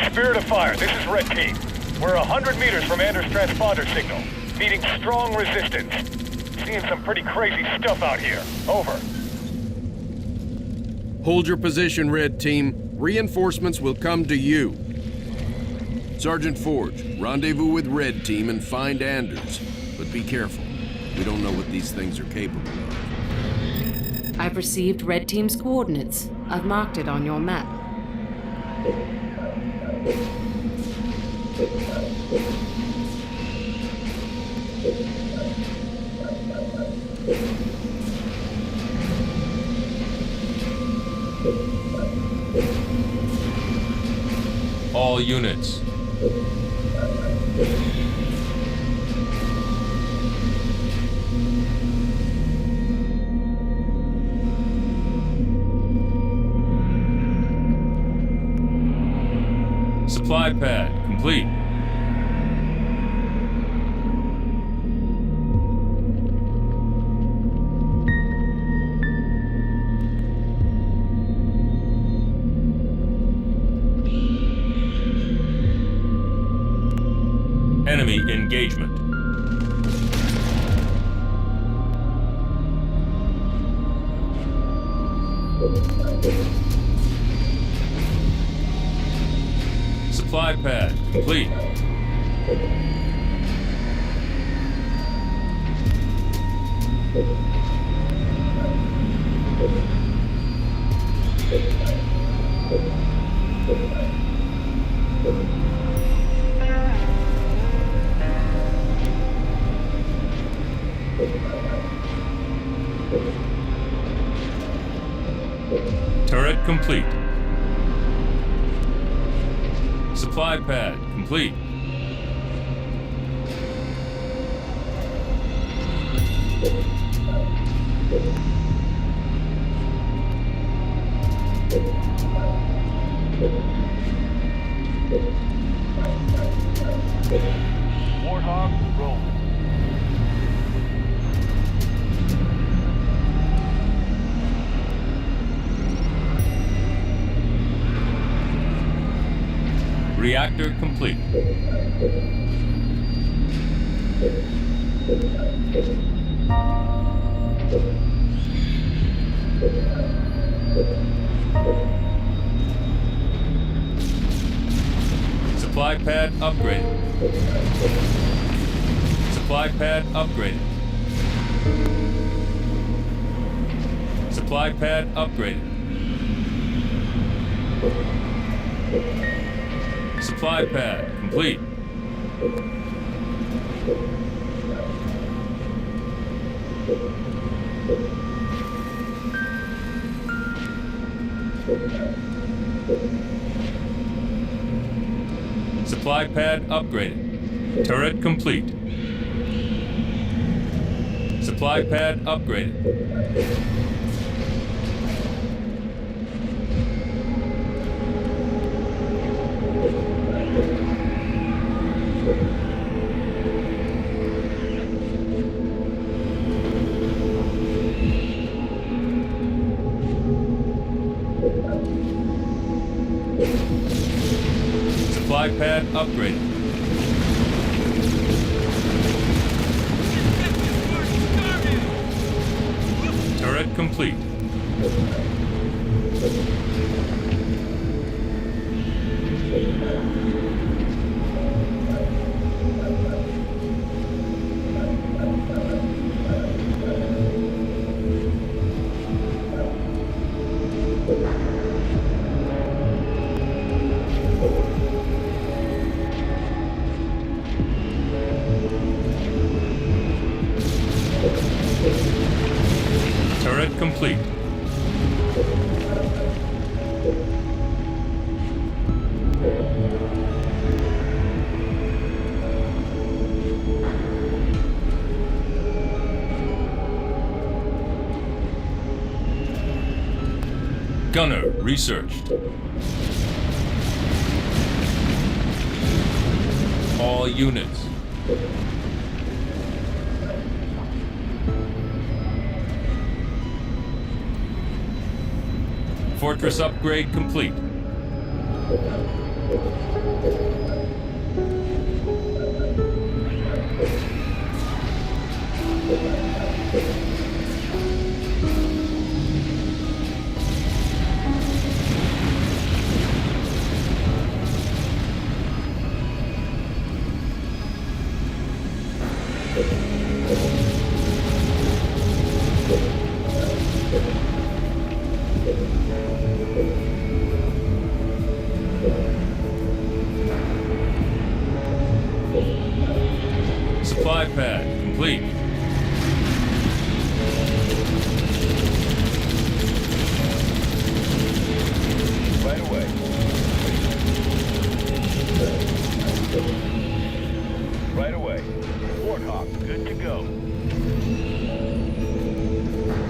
Spirit of Fire, this is Red Team. We're 100 meters from Anders' transponder signal. Meeting strong resistance. Seeing some pretty crazy stuff out here. Over. Hold your position, Red Team. Reinforcements will come to you. Sergeant Forge, rendezvous with Red Team and find Anders. But be careful. We don't know what these things are capable of. I've received Red Team's coordinates. I've marked it on your map. All units. Supply pad complete. Enemy engagement. Supply pad complete. Turret complete. Supply pad complete. Warthog, roll. Reactor complete. Supply pad upgraded. Supply pad upgraded. Supply pad upgraded. Supply pad complete. Supply pad upgraded. Turret complete. Supply pad upgraded. Supply pad upgraded. Turret complete. Turret complete. Gunner researched. All units. Fortress upgrade complete. pad complete. Right away. Right away. Warthog, good to go.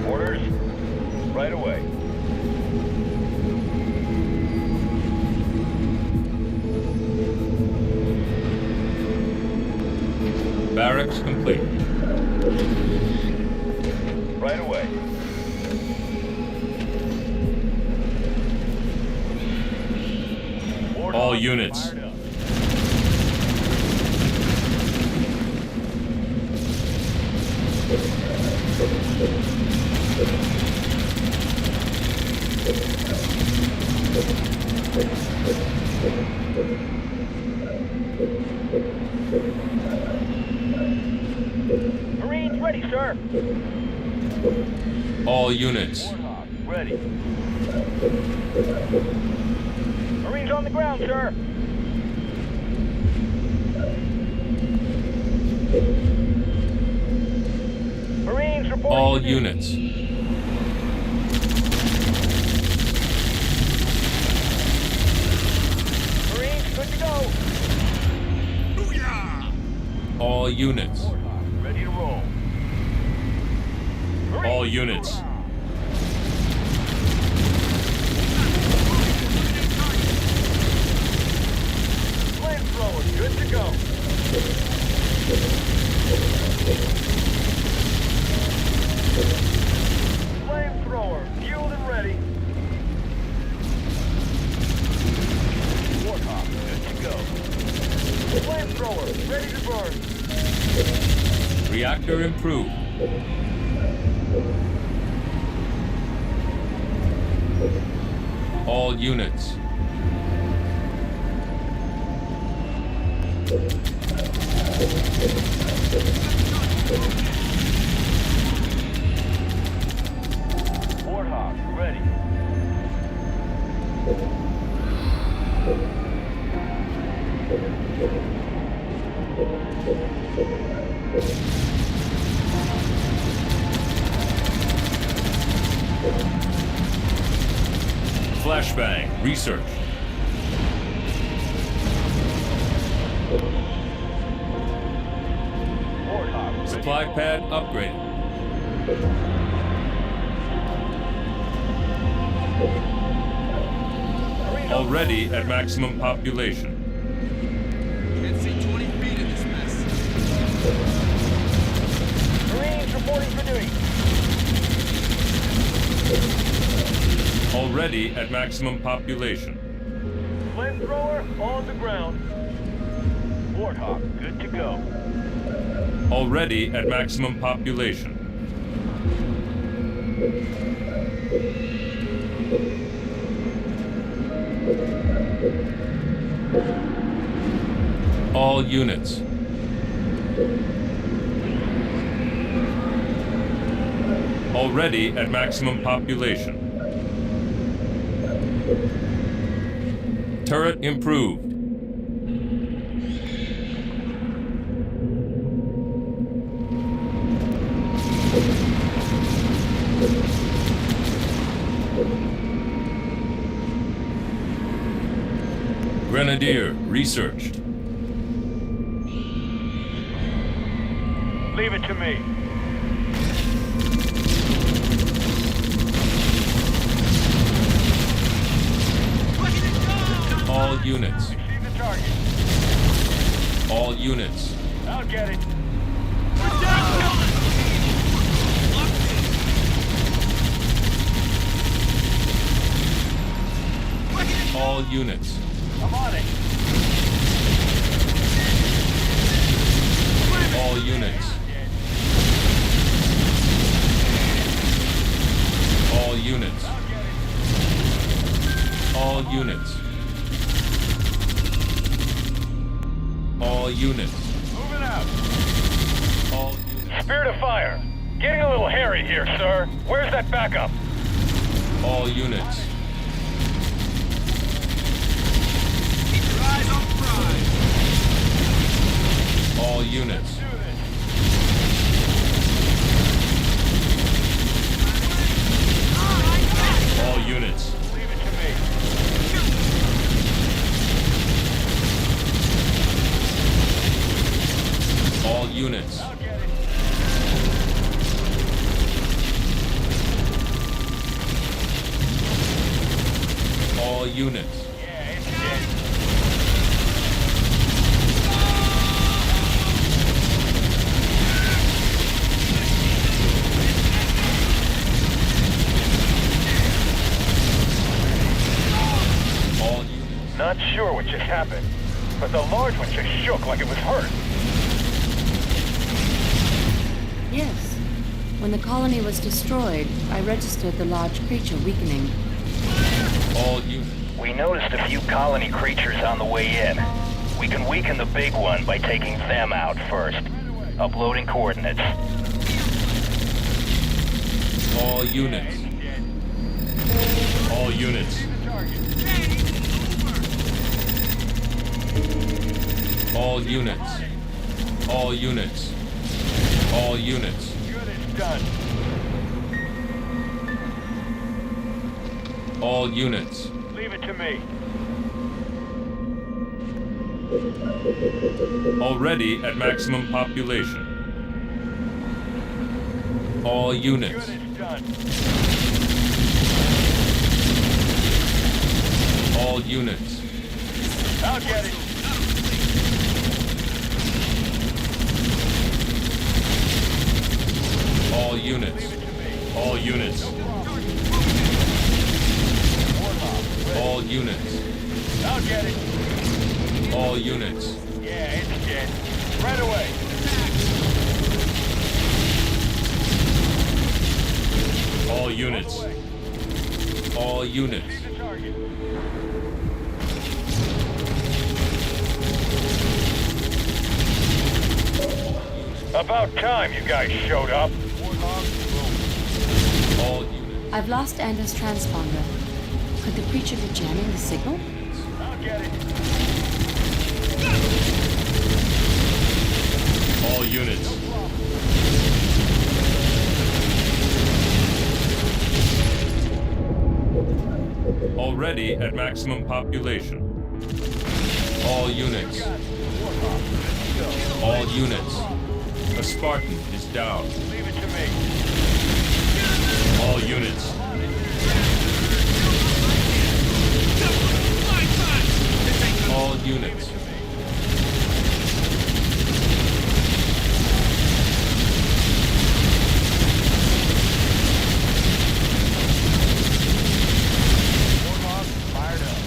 Orders? Right away. Barracks complete. Right away. All units. Fired up. Marines ready, sir. All units. Warthog, ready. Marines on the ground, sir. Marines reporting. All to duty. units. Marines, good to go. All units. Warthog, ready to roll. Marines, All units. Flamethrower, good to go. Flamethrower, fueled and ready. Warthog, good to go. Flamethrower, ready to burn. Reactor improved. All units. Warthog, ready. Flashbang. Research. Warthog, ready. Supply pad upgraded. Marines on Already at maximum population. Can't see 20 feet in this mess. Marines reporting for duty. Already at maximum population. Flamethrower on the ground. Warthog, good to go. Already at maximum population. All units. Already at maximum population. Turret improved. Grenadier researched. Leave it to me. All units. Exceed the target. All units. I'll get it. All units. I'm on it. All units. All units. I'll get it. All units. All units. Moving out. All units. Spirit of fire. Getting a little hairy here, sir. Where's that backup? All units. Keep your eyes on the prize. All units. Do this. units. I'll get it. All units. Yeah, it's dead. All units. Not sure what just happened, but the large one just shook like it was hurt. Yes. When the colony was destroyed, I registered the large creature weakening. All units. We noticed a few colony creatures on the way in. We can weaken the big one by taking them out first. Uploading coordinates. All units. All units. All units. All units. All units. Good, it's done. All units. Leave it to me. Already at maximum population. All Good, units. it's done. All units. I'll get it. All units. All units. All units. I'll get it. All units. Yeah, it's dead. Right away. All units. All units. See the target. About time you guys showed up. All units. I've lost Anders' transponder. Could the creature be jamming the signal? I'll get it. All units. Already at maximum population. All units. All units. A Spartan is down. Leave it to me. All units. All units. Warthog fired up.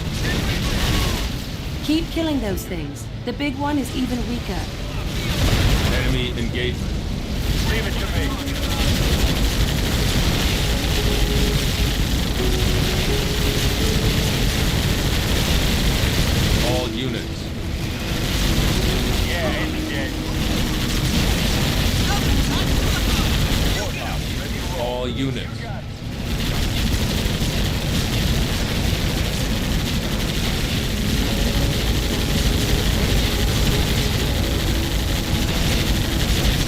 Keep killing those things. The big one is even weaker. Enemy engagement. Leave it to me. All units. Yeah, it's dead. Warthog, ready to roll. All units.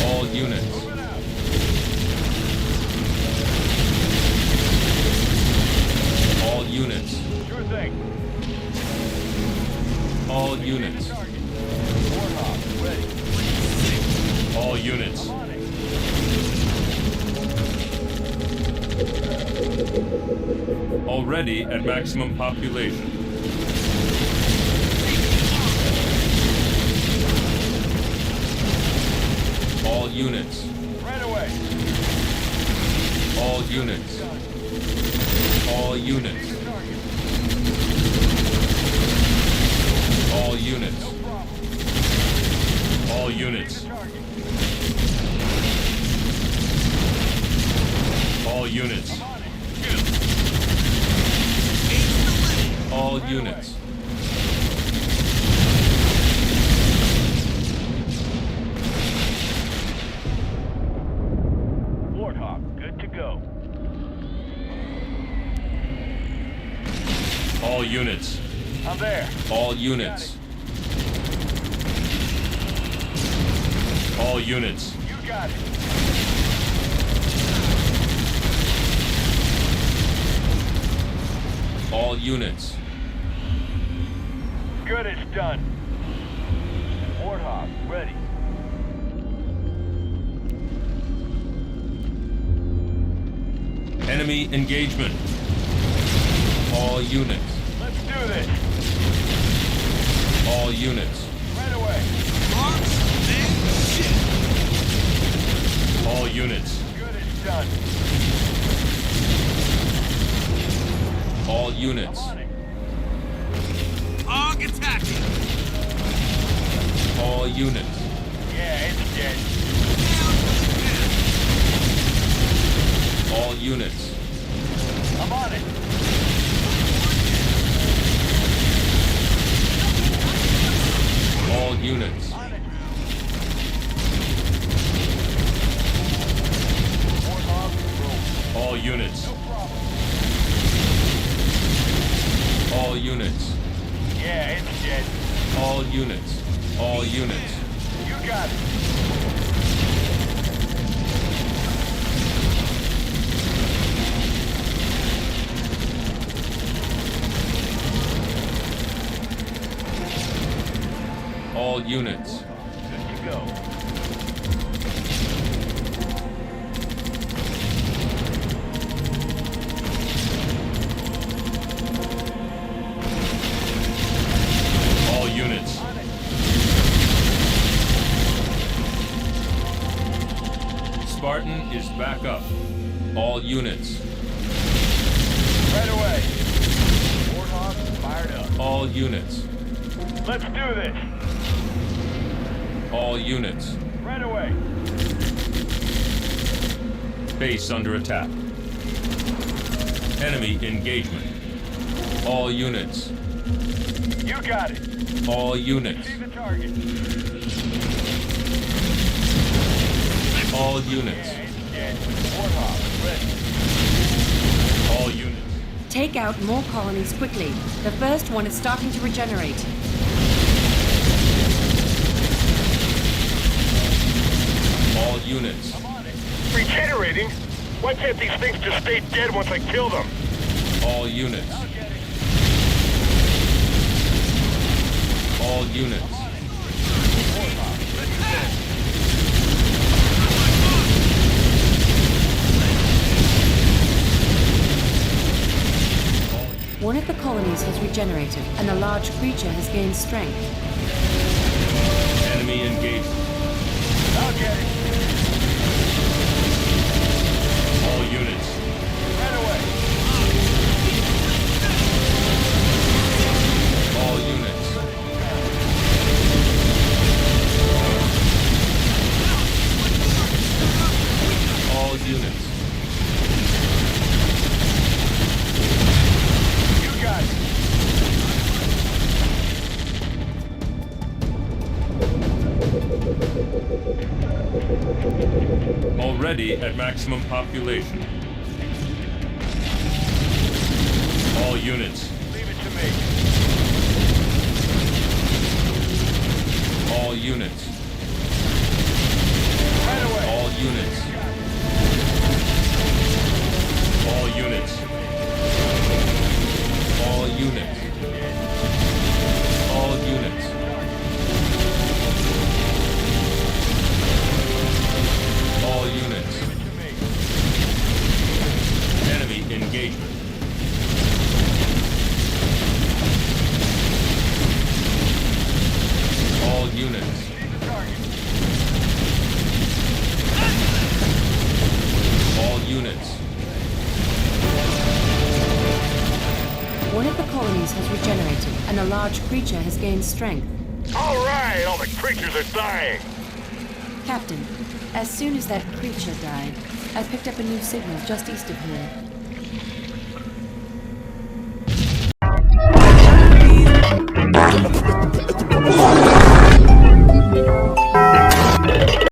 All units. Moving out. All units. Sure thing. All units. Target. Warthog, ready. All units. On it. Already at maximum population. All units. Right away. All units. All units. Target. All units. No problem. All units. Target. All units. On it. All units. Warthog, good to go. All units. I'm there. All units. All units. You got it. All units. Good, it's done. Warthog, ready. Enemy engagement. All units. Let's do this. All units. Right away. Marks and shit. All units. Good is done. All units. On it. Arg attacking. All units. Yeah, it's dead. All units. I'm on it. All units. On it. Warthog, roll. All units. No problem. All units. Yeah, it's dead. All units. All units. You got it. All units. Good to go. All units. On it. Spartan is back up. All units. Right away. Warthog fired up. All units. Let's do this. All units. Right away. Base under attack. Enemy engagement. All units. You got it. All units. See the target. All units. Yeah, it's dead. Warthog, ready. All units. Take out more colonies quickly. The first one is starting to regenerate. All units. I'm on it. Regenerating? Why can't these things just stay dead once I kill them? All units. I'll get it. All units. Warthog, ready to go. One of the colonies has regenerated, and a large creature has gained strength. Enemy engagement. I'll get it. All units. Right away. All units. All units. You got it. Already at maximum population. All units. Leave it to me. All units. Right away. All units. All units. All units. All units. All units. Leave it to me. Enemy engagement. All units. See the target. All units. One of the colonies has regenerated, and a large creature has gained strength. All right, all the creatures are dying. Captain, as soon as that creature died, I picked up a new signal just east of here.